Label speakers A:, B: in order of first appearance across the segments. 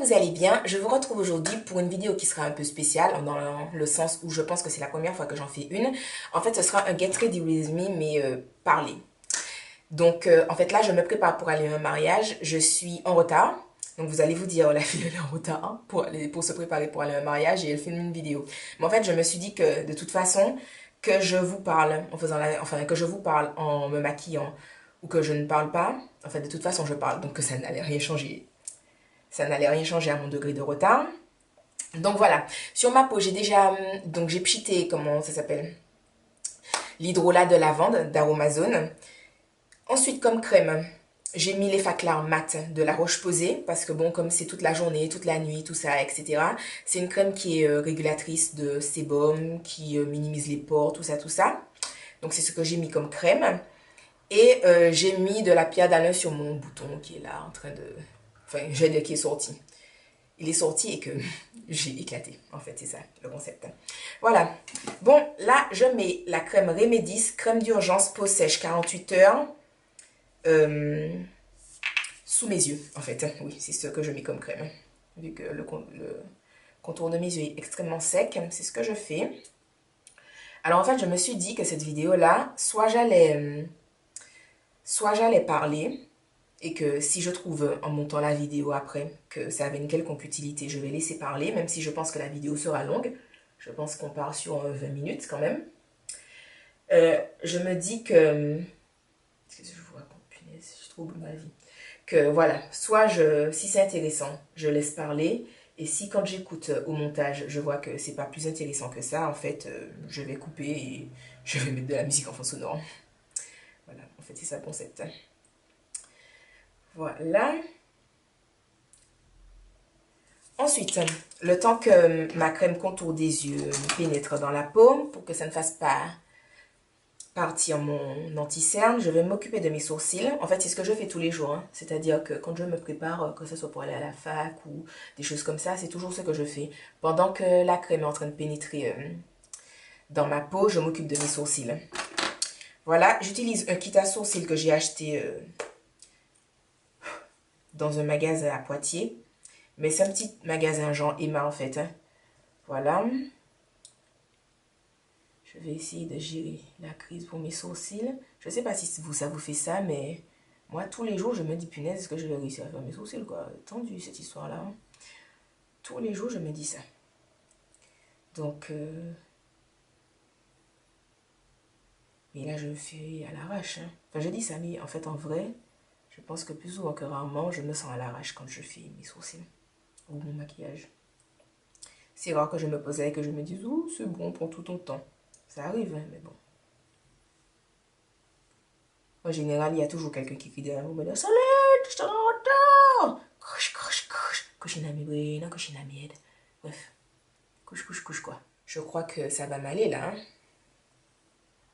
A: vous allez bien. Je vous retrouve aujourd'hui pour une vidéo qui sera un peu spéciale, dans le sens où je pense que c'est la première fois que j'en fais une. En fait, ce sera un Get Ready With Me, mais parlé. Donc, en fait, là, je me prépare pour aller à un mariage. Je suis en retard. Donc, vous allez vous dire, oh, la fille, elle est en retard hein, pour se préparer pour aller à un mariage et elle filme une vidéo. Mais en fait, je me suis dit que, de toute façon, que je vous parle que je vous parle en me maquillant ou que je ne parle pas, en fait, de toute façon, je parle. Donc, que ça n'allait rien changer. Ça n'allait rien changer à mon degré de retard. Donc voilà, sur ma peau, j'ai déjà, donc j'ai pchité, comment ça s'appelle, l'hydrolat de lavande d'Aromazone. Ensuite, comme crème, j'ai mis les Faclar mat de la Roche-Posay, parce que bon, comme c'est toute la journée, toute la nuit, tout ça, etc. C'est une crème qui est régulatrice de sébum, qui minimise les pores, tout ça, tout ça. Donc c'est ce que j'ai mis comme crème. Et j'ai mis de la pierre d'Alain sur mon bouton qui est là, en train de... Enfin, je veux dire qui est sorti. Il est sorti et que j'ai éclaté. En fait, c'est ça le concept. Voilà. Bon, là, je mets la crème Remedis, crème d'urgence peau sèche 48 heures sous mes yeux, en fait. Oui, c'est ce que je mets comme crème. Vu que le contour de mes yeux est extrêmement sec, c'est ce que je fais. Alors, en fait, je me suis dit que cette vidéo-là, soit j'allais parler, et que si je trouve en montant la vidéo après que ça avait une quelconque utilité, je vais laisser parler, même si je pense que la vidéo sera longue. Je pense qu'on part sur 20 minutes quand même. Je me dis que... Qu'est-ce que je vous raconte, punaise, je trouve ma vie. Que voilà, soit si c'est intéressant, je laisse parler. Et si quand j'écoute au montage, je vois que c'est pas plus intéressant que ça, en fait, je vais couper et je vais mettre de la musique en fond sonore. Voilà, en fait, c'est ça le concept. Voilà. Ensuite, le temps que ma crème contour des yeux pénètre dans la peau, pour que ça ne fasse pas partir mon anti-cerne, je vais m'occuper de mes sourcils. En fait, c'est ce que je fais tous les jours. Hein. C'est-à-dire que quand je me prépare, que ce soit pour aller à la fac ou des choses comme ça, c'est toujours ce que je fais. Pendant que la crème est en train de pénétrer dans ma peau, je m'occupe de mes sourcils. Voilà, j'utilise un kit à sourcils que j'ai acheté dans un magasin à Poitiers. Mais c'est un petit magasin genre Emma en fait. Hein. Voilà. Je vais essayer de gérer la crise pour mes sourcils. Je ne sais pas si ça vous fait ça, mais moi, tous les jours, je me dis, punaise, est-ce que je vais réussir à faire mes sourcils, quoi. Tendu, cette histoire-là. Hein. Tous les jours, je me dis ça. Donc, mais là, je le fais à l'arrache. Hein. Enfin, je dis ça, mais en fait, en vrai, je pense que plus souvent que rarement, je me sens à l'arrache quand je fais mes sourcils ou mon maquillage. C'est rare que je me pose là et que je me dise, oh, c'est bon, prends tout ton temps. Ça arrive, hein, mais bon. En général, il y a toujours quelqu'un qui crie derrière vous, me dit, salut, je t'en retard. Couche, couche, couche. Couche na mi buena, couche na mi aide. Bref, couche, couche, couche, quoi. Je crois que ça va m'aller, là. Hein.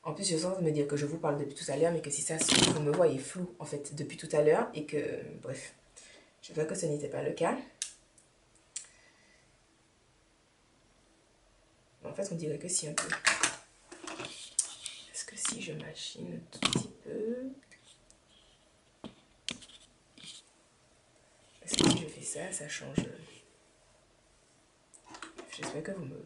A: En plus, je sens me dire que je vous parle depuis tout à l'heure, mais que si ça se trouve, vous me voyez flou, en fait, depuis tout à l'heure, et que, bref, je vois que ce n'était pas le cas. En fait, on dirait que si, un peu. Est-ce que si je machine un tout petit peu... Est-ce que si je fais ça, ça change... J'espère que vous me...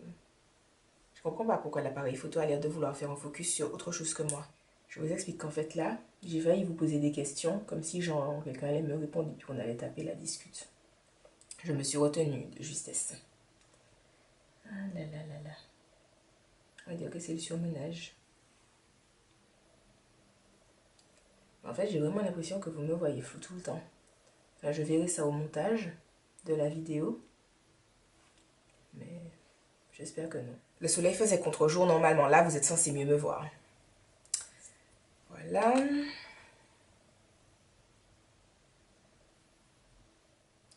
A: Je comprends pas pourquoi l'appareil photo a l'air de vouloir faire un focus sur autre chose que moi. Je vous explique qu'en fait là, j'ai failli vous poser des questions, comme si genre quelqu'un allait me répondre et puis on allait taper la discute. Je me suis retenue de justesse. Ah là là là là. On va dire que c'est le surmenage. En fait, j'ai vraiment l'impression que vous me voyez flou tout le temps. Enfin, je verrai ça au montage de la vidéo. Mais j'espère que non. Le soleil faisait contre-jour normalement. Là, vous êtes censé mieux me voir. Voilà.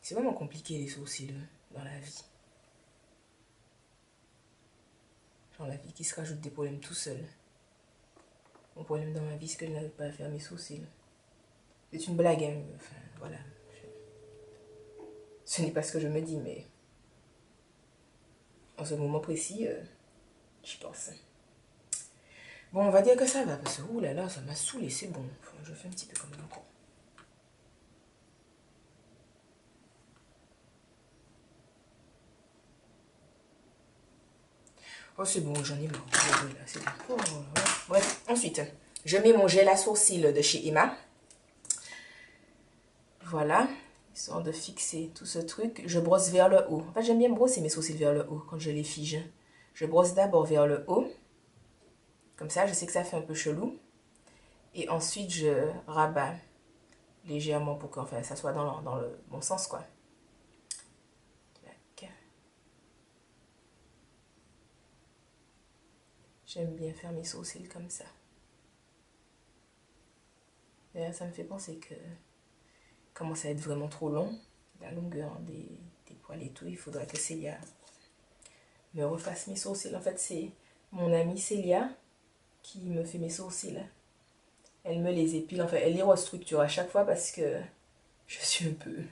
A: C'est vraiment compliqué les sourcils dans la vie. Genre la vie qui se rajoute des problèmes tout seul. Mon problème dans ma vie, c'est que je n'arrive pas à faire mes sourcils. C'est une blague, hein. Enfin, voilà. Ce n'est pas ce que je me dis, mais... En ce moment précis, j'y pense. Bon, on va dire que ça va, parce que, oulala, ça m'a saoulé, c'est bon. Enfin, je fais un petit peu comme même encore. Oh, c'est bon, j'en ai marre. Là, c'est bon. Oh, là. Bref, ensuite, je mets mon gel à sourcils de chez Emma. Voilà, histoire de fixer tout ce truc. Je brosse vers le haut. En fait, j'aime bien brosser mes sourcils vers le haut quand je les fige. Je brosse d'abord vers le haut. Comme ça, je sais que ça fait un peu chelou. Et ensuite, je rabats légèrement pour que enfin, ça soit dans le bon sens, quoi. J'aime bien faire mes sourcils comme ça. D'ailleurs, ça me fait penser que commence à être vraiment trop long. La longueur des poils et tout. Il faudrait que Célia me refasse mes sourcils. En fait, c'est mon amie Célia qui me fait mes sourcils. Elle me les épile. Enfin, elle les restructure à chaque fois parce que je suis un peu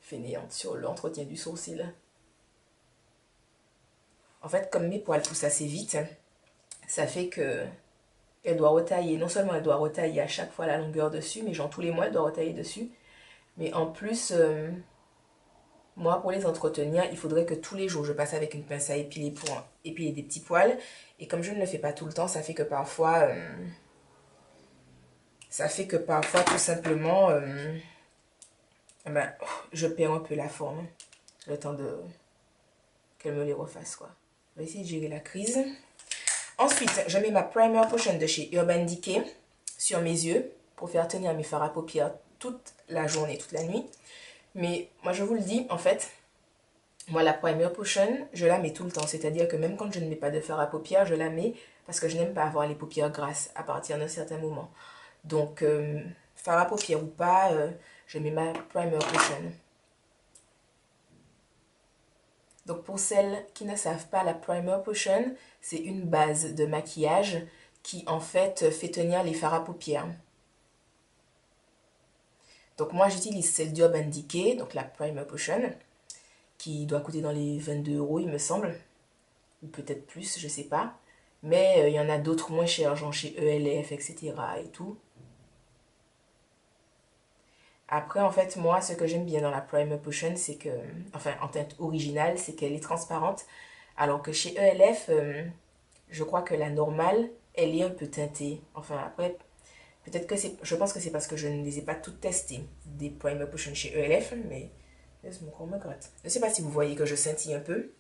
A: fainéante sur l'entretien du sourcil. En fait, comme mes poils poussent assez vite, ça fait que elle doit retailler. Non seulement elle doit retailler à chaque fois la longueur dessus, mais genre tous les mois elle doit retailler dessus. Mais en plus, moi pour les entretenir, il faudrait que tous les jours je passe avec une pince à épiler pour épiler des petits poils. Et comme je ne le fais pas tout le temps, ça fait que parfois tout simplement, ben, je perds un peu la forme. Le temps de qu'elle me les refasse, quoi. Je vais essayer de gérer la crise. Ensuite, je mets ma Primer Potion de chez Urban Decay sur mes yeux pour faire tenir mes fards à paupières toute la journée, toute la nuit. Mais moi, je vous le dis, en fait, moi, la Primer Potion, je la mets tout le temps. C'est-à-dire que même quand je ne mets pas de fard à paupières, je la mets parce que je n'aime pas avoir les paupières grasses à partir d'un certain moment. Donc, fard à paupières ou pas, je mets ma Primer Potion. Donc pour celles qui ne savent pas, la Primer Potion, c'est une base de maquillage qui en fait fait tenir les fards à paupières. Donc moi j'utilise celle d'Urban Decay, donc la Primer Potion, qui doit coûter dans les 22 € il me semble, ou peut-être plus, je sais pas. Mais il y en a d'autres moins chers, genre chez ELF, etc. et tout. Après, en fait, moi, ce que j'aime bien dans la Primer Potion, c'est que, enfin, en teinte originale, c'est qu'elle est transparente. Alors que chez ELF, je crois que la normale, elle est un peu teintée. Enfin, après, peut-être que c'est... Je pense que c'est parce que je ne les ai pas toutes testées, des Primer Potion chez ELF, mais... Mon corps me gratte. Je ne sais pas si vous voyez que je scintille un peu.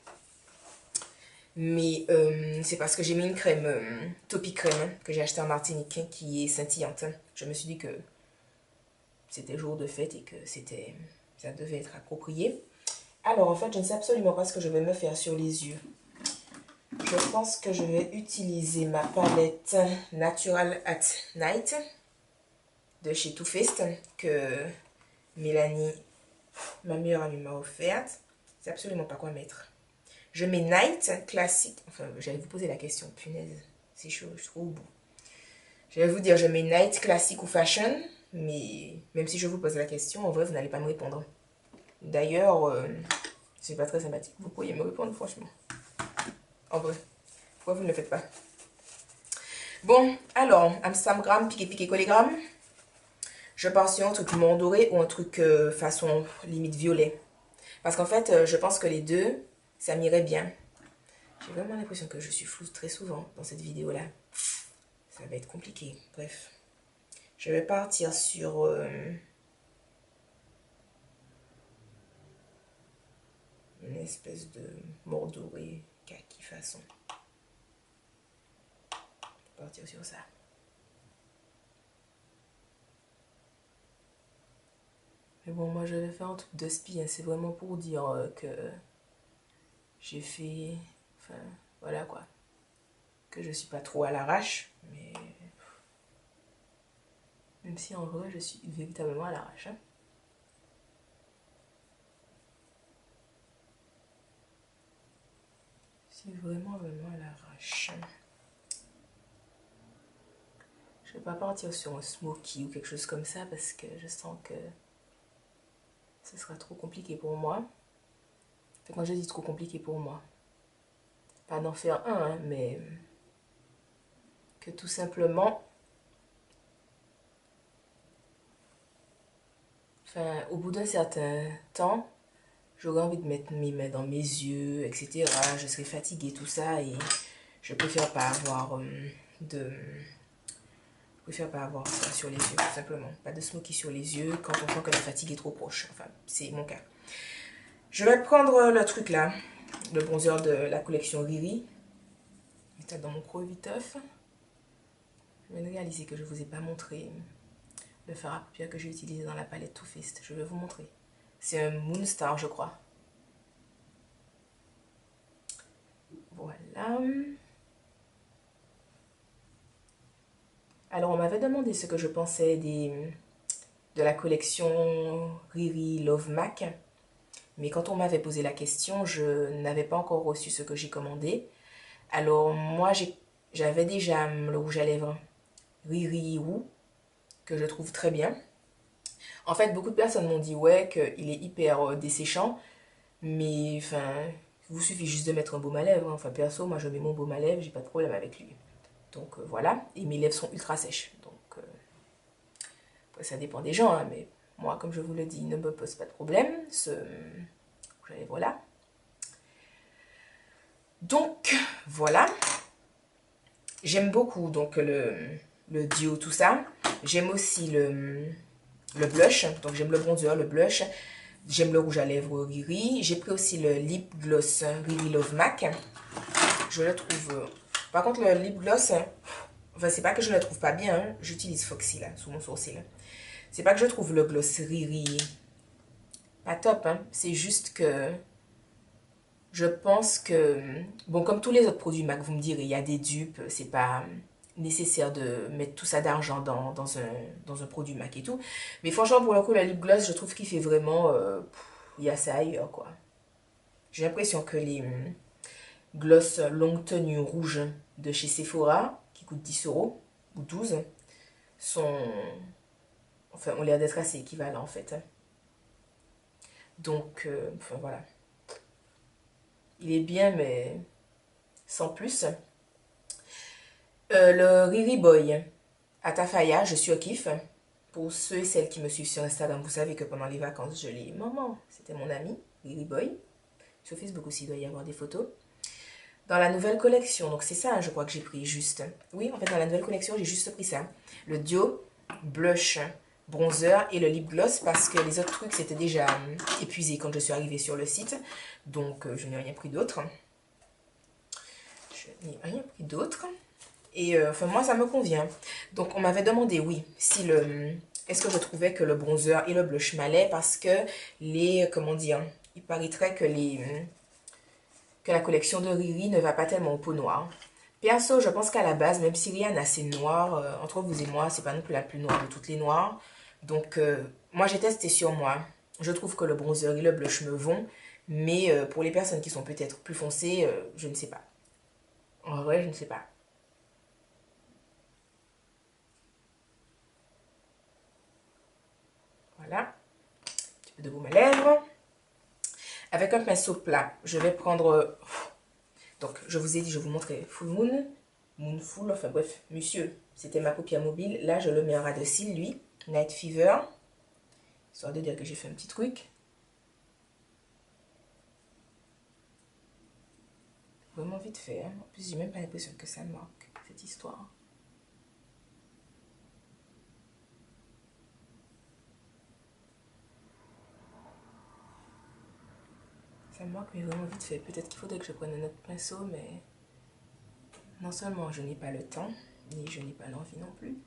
A: Mais c'est parce que j'ai mis une crème, Topi Crème, que j'ai achetée en Martinique, qui est scintillante. Je me suis dit que c'était jour de fête et que ça devait être approprié. Alors, en fait, je ne sais absolument pas ce que je vais me faire sur les yeux. Je pense que je vais utiliser ma palette Natural at Night de chez Too Faced que Mélanie, ma meilleure amie, m'a offerte. Je sais absolument pas quoi mettre. Je mets Night classique. Enfin, j'allais vous poser la question. Punaise, c'est chaud, je suis trop au bout. Je vais vous dire, je mets Night classique ou fashion. Mais même si je vous pose la question, en vrai, vous n'allez pas me répondre. D'ailleurs, c'est pas très sympathique. Vous pourriez me répondre, franchement. En vrai. Pourquoi vous ne le faites pas? Bon, alors, Instagram, piqué, collégramme. Je pars sur un truc mont doré ou un truc façon limite violet. Parce qu'en fait, je pense que les deux, ça m'irait bien. J'ai vraiment l'impression que je suis floue très souvent dans cette vidéo-là. Ça va être compliqué. Bref. Je vais partir sur... une espèce de mordoré kaki façon. Je vais partir sur ça. Mais bon, moi je vais faire un truc de spi, hein. C'est vraiment pour dire que j'ai fait... Enfin, voilà quoi. Que je suis pas trop à l'arrache, mais... Même si en vrai je suis véritablement à l'arrache. Hein. Je suis vraiment à l'arrache. Je vais pas partir sur un smoky ou quelque chose comme ça parce que je sens que ce sera trop compliqué pour moi. Enfin, quand je dis trop compliqué pour moi, pas d'en faire un, hein, mais que tout simplement, enfin, au bout d'un certain temps, j'aurais envie de mettre mes mains dans mes yeux, etc. Je serais fatiguée, tout ça, et je préfère pas avoir Je préfère pas avoir ça sur les yeux, tout simplement. Pas de smoky sur les yeux quand on sent que la fatigue est trop proche. Enfin, c'est mon cas. Je vais prendre le truc là, le bronzer de la collection Riri. Je vais mettre dans mon creux viteuf. Je viens de réaliser que je ne vous ai pas montré le fard à paupières que j'ai utilisé dans la palette Too Faced. Je vais vous montrer. C'est un Moonstar, je crois. Voilà. Alors, on m'avait demandé ce que je pensais de la collection Riri Love Mac. Mais quand on m'avait posé la question, je n'avais pas encore reçu ce que j'ai commandé. Alors, moi, j'avais déjà le rouge à lèvres Riri Woo, que je trouve très bien. En fait, beaucoup de personnes m'ont dit, ouais, qu'il est hyper desséchant. Mais, enfin, il vous suffit juste de mettre un baume à lèvres. Enfin, perso, moi, je mets mon baume à lèvres, j'ai pas de problème avec lui. Donc, voilà. Et mes lèvres sont ultra sèches. Donc, après, ça dépend des gens, hein, mais moi, comme je vous le dis, il ne me pose pas de problème. Ce rouge à lèvres là. Donc, voilà. J'aime beaucoup donc le duo, tout ça. J'aime aussi le blush. Donc, j'aime le bronzer, le blush. J'aime le rouge à lèvres Riri. J'ai pris aussi le lip gloss Riri Love Mac. Je le trouve... Par contre, le lip gloss, enfin, c'est pas que je le trouve pas bien. Hein. J'utilise Foxy, là, sous mon sourcil. C'est pas que je trouve le gloss Riri pas top. Hein. C'est juste que... Je pense que... Bon, comme tous les autres produits MAC, vous me direz, il y a des dupes. C'est pas nécessaire de mettre tout ça d'argent dans un produit MAC et tout. Mais franchement, pour le coup, la lip gloss, je trouve qu'il fait vraiment... il y a ça ailleurs, quoi. J'ai l'impression que les gloss longue tenue rouge de chez Sephora, qui coûtent 10 € ou 12, sont... Enfin, ont l'air d'être assez équivalents, en fait. Donc, enfin, voilà. Il est bien, mais sans plus. Le Riri Boy à Tafaya, je suis au kiff. Pour ceux et celles qui me suivent sur Instagram, vous savez que pendant les vacances, je l'ai... Maman, c'était mon ami, Riri Boy. Sur Facebook aussi, il doit y avoir des photos. Dans la nouvelle collection, donc c'est ça, hein, je crois que j'ai pris juste. Oui, en fait, dans la nouvelle collection, j'ai juste pris ça. Le duo, blush, bronzer et le lip gloss parce que les autres trucs, c'était déjà épuisé quand je suis arrivée sur le site. Donc, je n'ai rien pris d'autre. Je n'ai rien pris d'autre. Et enfin, moi, ça me convient. Donc, on m'avait demandé, oui, si est-ce que je trouvais que le bronzer et le blush m'allaient parce que comment dire, il paraîtrait que la collection de Riri ne va pas tellement aux peaux noires. Perso, je pense qu'à la base, même si Rihanna c'est noir, entre vous et moi, c'est pas non plus la plus noire de toutes les noires. Donc, moi, j'ai testé sur moi. Je trouve que le bronzer et le blush me vont. Mais pour les personnes qui sont peut-être plus foncées, je ne sais pas. En vrai, je ne sais pas. Voilà. Un petit peu de baume à lèvres. Avec un pinceau plat, je vais prendre... Donc, je vous ai dit, je vous montrais Full Moon. Moonful, enfin bref, monsieur, c'était ma paupière mobile. Là, je le mets en ras de cils, lui. Night Fever. Histoire de dire que j'ai fait un petit truc. Vraiment vite fait. Hein. En plus, j'ai même pas l'impression que ça marque, cette histoire. Ça marque, mais vraiment vite fait. Peut-être qu'il faudrait que je prenne un autre pinceau, mais... Non seulement je n'ai pas le temps, ni je n'ai pas l'envie non plus.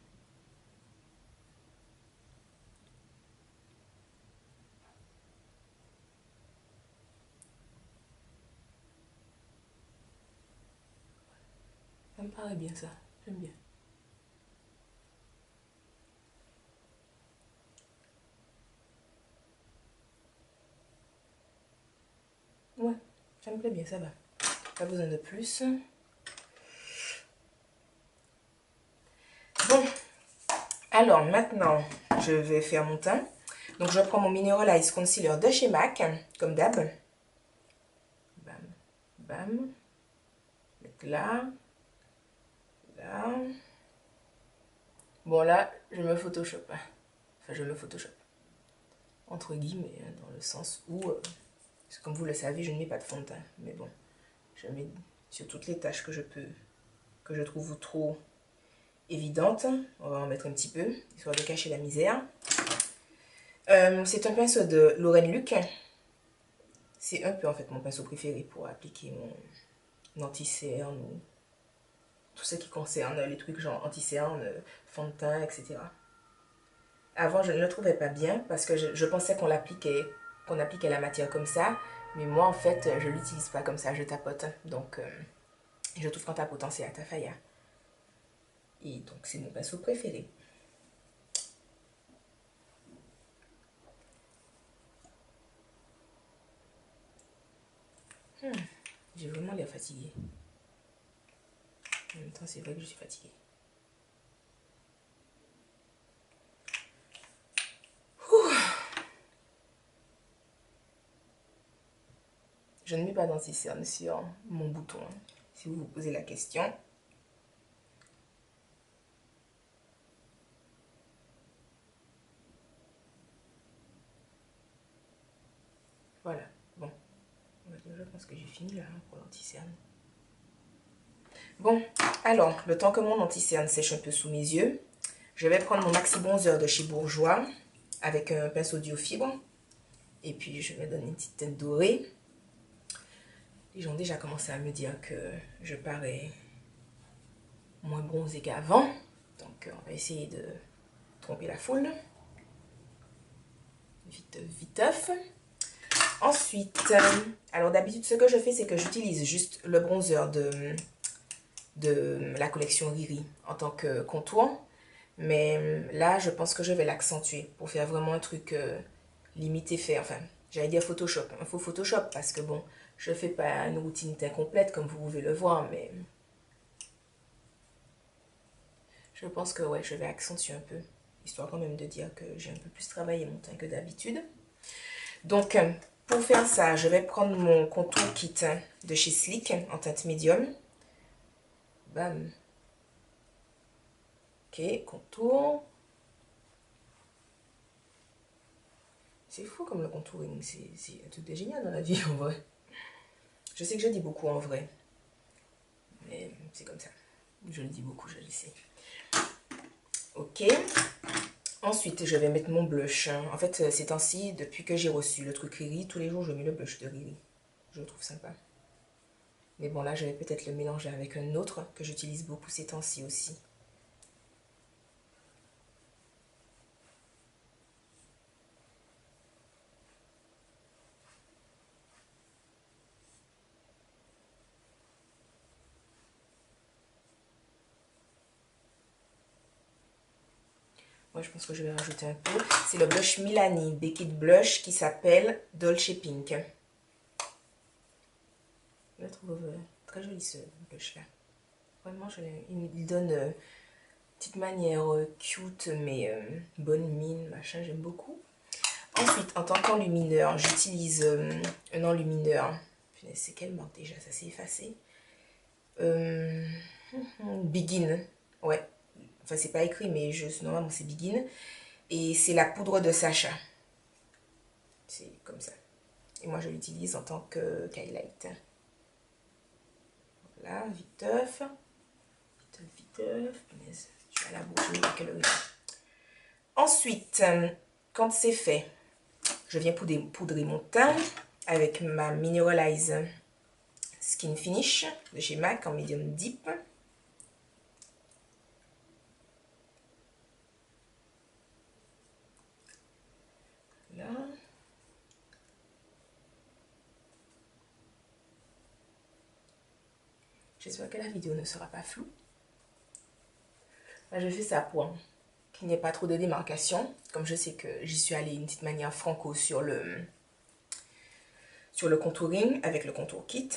A: Ça me paraît bien ça, j'aime bien. Ouais, ça me plaît bien, ça va. Pas besoin de plus. Bon, alors maintenant, je vais faire mon teint. Donc je prends mon Mineral Ice Concealer de chez MAC, comme d'hab. Bam, bam. Mettre là, là. Bon là, je me photoshop. Enfin, je me photoshop. Entre guillemets, hein, dans le sens où Parce que comme vous le savez, je ne mets pas de fond de teint. Mais bon, je mets sur toutes les taches que je trouve trop évidentes. On va en mettre un petit peu, histoire de cacher la misère. C'est un pinceau de Lauren Luc. C'est un peu en fait mon pinceau préféré pour appliquer mon anti-cerne ou tout ce qui concerne les trucs genre anti-cerne, fond de teint, etc. Avant, je ne le trouvais pas bien parce que je pensais qu'on appliquait la matière comme ça. Mais moi, en fait, je l'utilise pas comme ça, je tapote. Donc, je trouve qu'en tapotant, c'est à Tafaya. Et donc, c'est mon pinceau préféré. J'ai vraiment l'air fatiguée. En même temps, c'est vrai que je suis fatiguée. Je ne mets pas d'anti-cerne sur mon bouton, hein, si vous vous posez la question. Voilà, bon. Je pense que j'ai fini là hein, pour l'anti-cerne. Bon, alors, le temps que mon anti-cerne sèche un peu sous mes yeux, je vais prendre mon Maxi Bronzer de chez Bourjois avec un pinceau Diofibre. Et puis, je vais donner une petite teinte dorée. Les gens ont déjà commencé à me dire que je parais moins bronzée qu'avant. Donc, on va essayer de tromper la foule. Vite, viteuf. Ensuite, alors d'habitude, ce que je fais, c'est que j'utilise juste le bronzer de la collection Riri en tant que contour. Mais là, je pense que je vais l'accentuer pour faire vraiment un truc limite effet. Enfin, j'allais dire Photoshop. Un faux Photoshop parce que bon, je fais pas une routine teint complète comme vous pouvez le voir. Mais je pense que ouais, je vais accentuer un peu. Histoire quand même de dire que j'ai un peu plus travaillé mon teint que d'habitude. Donc, pour faire ça, je vais prendre mon contour kit de chez Sleek en teinte médium. Bam. Ok, contour. C'est fou comme le contouring, c'est un truc de génial dans la vie en vrai. Je sais que je dis beaucoup en vrai, mais c'est comme ça. Je le dis beaucoup, je le sais. Ok. Ensuite, je vais mettre mon blush. En fait, ces temps-ci, depuis que j'ai reçu le truc Riri, tous les jours, je mets le blush de Riri. Je le trouve sympa. Mais bon, là, je vais peut-être le mélanger avec un autre que j'utilise beaucoup ces temps-ci aussi. Moi, je pense que je vais rajouter un peu. C'est le blush Milani Baked Blush qui s'appelle Dolce Pink. Je le trouve très joli ce blush-là. Vraiment, il donne une petite manière cute, mais bonne mine, machin, j'aime beaucoup. Ensuite, en tant qu'enlumineur, j'utilise un enlumineur. C'est quelle marque déjà? Ça s'est effacé. Begin. Ouais. Enfin, c'est pas écrit, mais normalement, c'est Begin. Et c'est la poudre de Sacha. C'est comme ça. Et moi, je l'utilise en tant que highlight. Voilà, viteuf. Viteuf. Punaise, je suis à la bouche. Ensuite, quand c'est fait, je viens poudrer mon teint avec ma Mineralize Skin Finish de chez MAC en Medium Deep. Là. J'espère que la vidéo ne sera pas floue. Là, je fais ça pour qu'il n'y ait pas trop de démarcation. Comme je sais que j'y suis allée d'une petite manière franco sur le contouring avec le contour kit.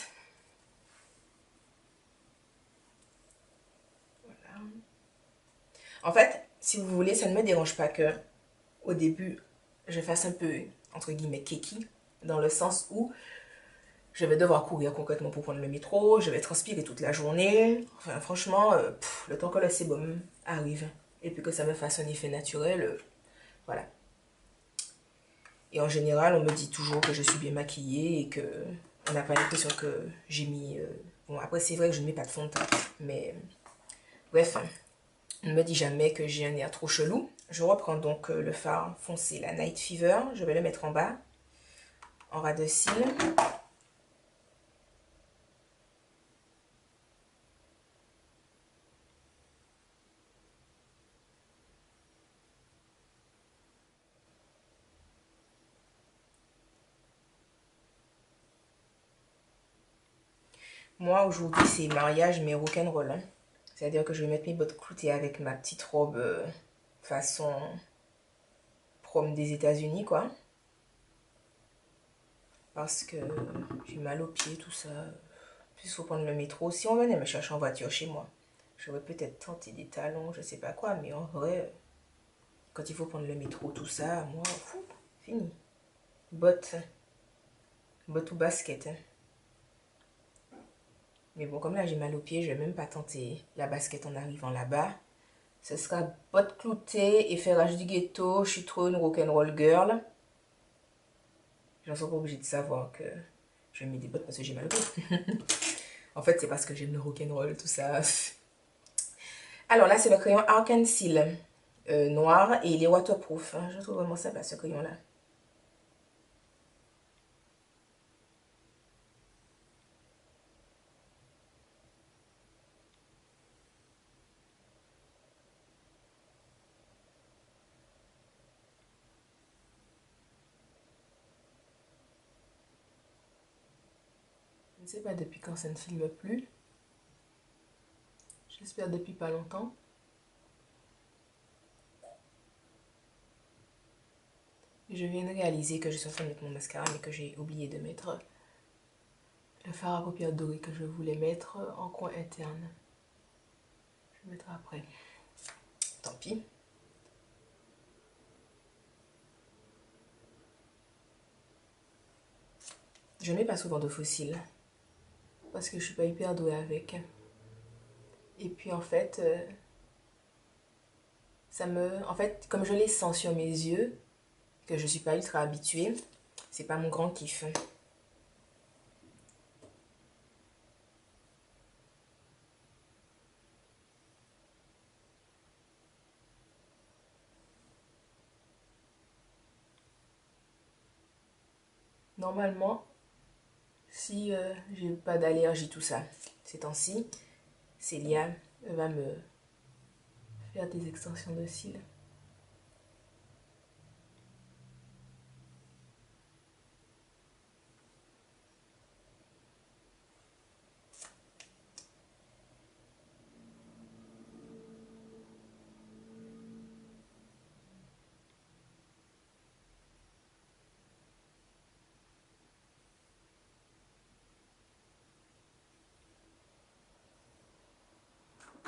A: Voilà. En fait, si vous voulez, ça ne me dérange pas que au début, je fasse un peu, entre guillemets, keki, dans le sens où je vais devoir courir concrètement pour prendre le métro, je vais transpirer toute la journée. Enfin, franchement, le temps que le sébum arrive et puis que ça me fasse un effet naturel, voilà. Et en général, on me dit toujours que je suis bien maquillée et que on n'a pas l'impression que j'ai mis... Bon, après, c'est vrai que je ne mets pas de fond de teint. Mais bref, on ne me dit jamais que j'ai un air trop chelou. Je reprends donc le fard foncé, la Night Fever. Je vais le mettre en bas, en ras de cils. Moi, aujourd'hui, c'est mariage, mais rock'n'roll. Hein. C'est-à-dire que je vais mettre mes bottes cloutées avec ma petite robe façon prom des États-Unis, quoi. Parce que j'ai mal aux pieds, tout ça. Puis il faut prendre le métro. Si on venait me chercher en voiture chez moi, j'aurais peut-être tenté des talons, je sais pas quoi. Mais en vrai, quand il faut prendre le métro, tout ça, moi, fou, fini. Bottes, bottes ou basket. Hein. Mais bon, comme là j'ai mal aux pieds, je vais même pas tenter la basket en arrivant là-bas. Ce sera bottes cloutées et ferrage du ghetto. Je suis trop une rock'n'roll girl. J'en suis pas obligée de savoir que je mets des bottes parce que j'ai mal aux pieds. En fait, c'est parce que j'aime le rock'n'roll, tout ça. Alors là, c'est le crayon Arc-and-Seal noir et il est waterproof. Hein. Je trouve vraiment sympa ce crayon-là. Je ne sais pas depuis quand ça ne filme plus. J'espère depuis pas longtemps. Je viens de réaliser que je suis en train de mettre mon mascara mais que j'ai oublié de mettre le fard à paupières doré que je voulais mettre en coin interne. Je le mettrai après. Tant pis. Je ne mets pas souvent de faux cils parce que je suis pas hyper douée avec. Et puis en fait, en fait, comme je les sens sur mes yeux, que je suis pas ultra habituée, c'est pas mon grand kiff. Normalement, si j'ai pas d'allergie, tout ça, ces temps-ci, Célia va me faire des extensions de cils.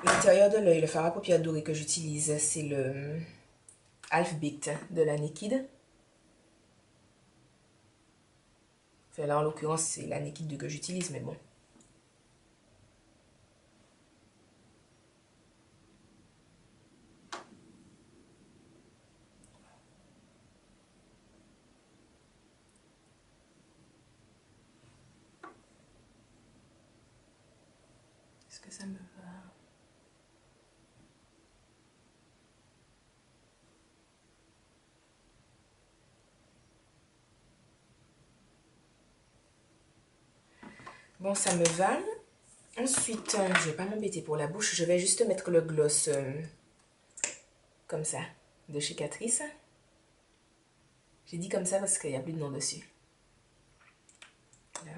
A: L'intérieur de l'œil, le fard à paupières doré que j'utilise, c'est le Half Baked de la Naked. Enfin, là, en l'occurrence, c'est la Naked que j'utilise, mais bon. Est-ce que ça me va? Bon, ça me va. Ensuite, je vais pas m'embêter pour la bouche. Je vais juste mettre le gloss comme ça, de chez Catrice. J'ai dit comme ça parce qu'il n'y a plus de nom dessus. Là.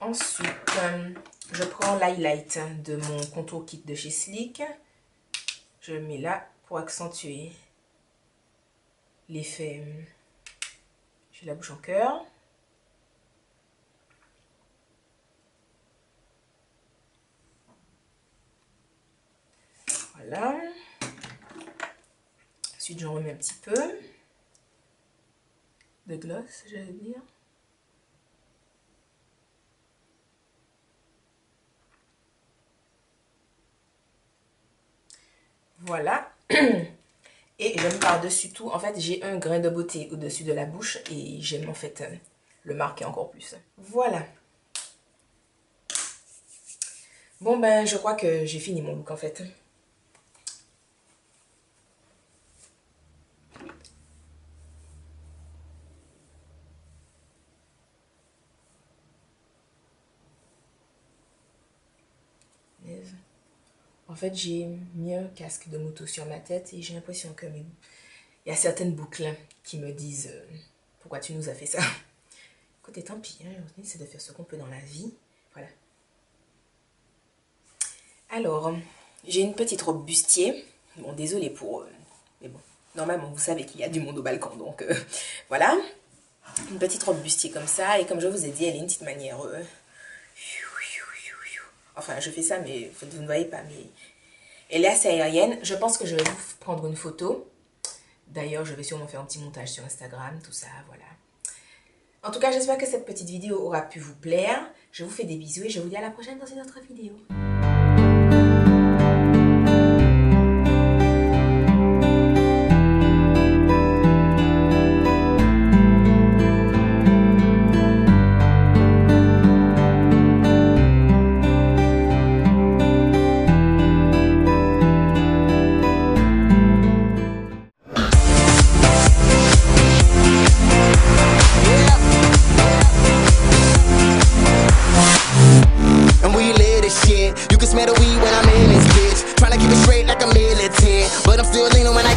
A: Ensuite, je prends l'highlight de mon contour kit de chez Sleek. Je le mets là pour accentuer l'effet. J'ai la bouche en cœur. Voilà. Ensuite, j'en remets un petit peu de gloss, j'allais dire. Voilà. Et je mets par-dessus tout. En fait, j'ai un grain de beauté au-dessus de la bouche. Et j'aime en fait le marquer encore plus. Voilà. Bon ben, je crois que j'ai fini mon look en fait. En fait, j'ai mis un casque de moto sur ma tête et j'ai l'impression que il y a certaines boucles qui me disent pourquoi tu nous as fait ça. Écoutez, tant pis, hein, on essaie de faire ce qu'on peut dans la vie. Voilà. Alors, j'ai une petite robe bustier. Bon, désolée pour... mais bon, normalement, vous savez qu'il y a du monde au balcon, donc voilà. Une petite robe bustier comme ça, et comme je vous ai dit, elle est une petite manière... Enfin, je fais ça, mais vous ne voyez pas, mais elle est assez aérienne. Je pense que je vais vous prendre une photo. D'ailleurs, je vais sûrement faire un petit montage sur Instagram, tout ça, voilà. En tout cas, j'espère que cette petite vidéo aura pu vous plaire. Je vous fais des bisous et je vous dis à la prochaine dans une autre vidéo.
B: Smell the weed when I'm in this bitch. Tryna keep it straight like a militant, but I'm still leaning when I